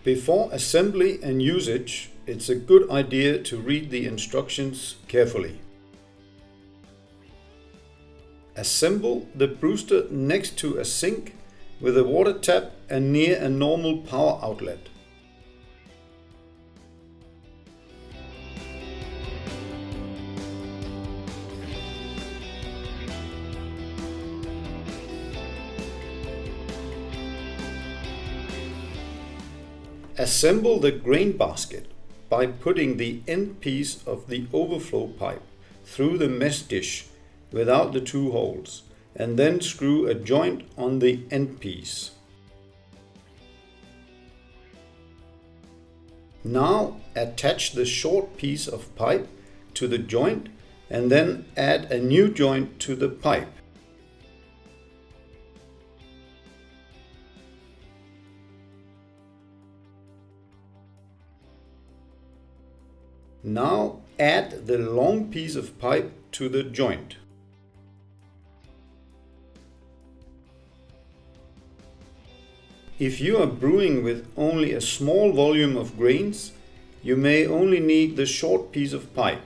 Before assembly and usage, it's a good idea to read the instructions carefully. Assemble the Brewster next to a sink with a water tap and near a normal power outlet. Assemble the grain basket by putting the end piece of the overflow pipe through the mesh dish without the two holes, and then screw a joint on the end piece. Now attach the short piece of pipe to the joint and then add a new joint to the pipe. Now add the long piece of pipe to the joint. If you are brewing with only a small volume of grains, you may only need the short piece of pipe.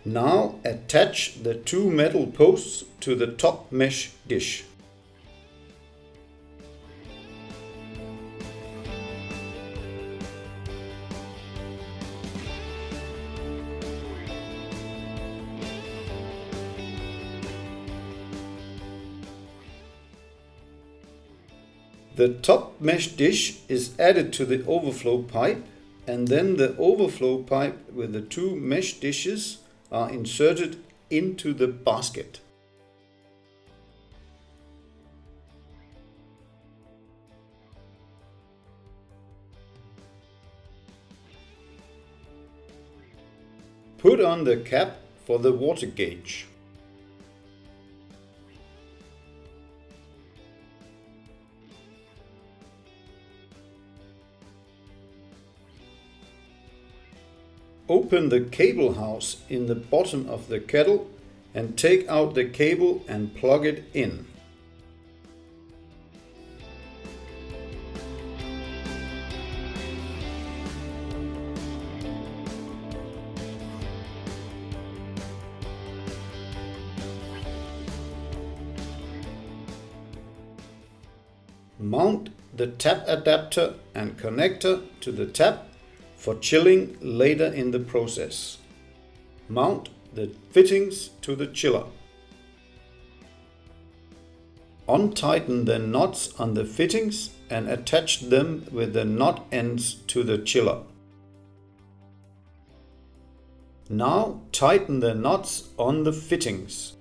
Now attach the two metal posts to the top mesh dish. The top mesh dish is added to the overflow pipe, and then the overflow pipe with the two mesh dishes are inserted into the basket. Put on the cap for the water gauge. Open the cable house in the bottom of the kettle and take out the cable and plug it in. Mount the tap adapter and connector to the tap for chilling later in the process. Mount the fittings to the chiller. Untighten the nuts on the fittings and attach them with the nut ends to the chiller. Now tighten the nuts on the fittings.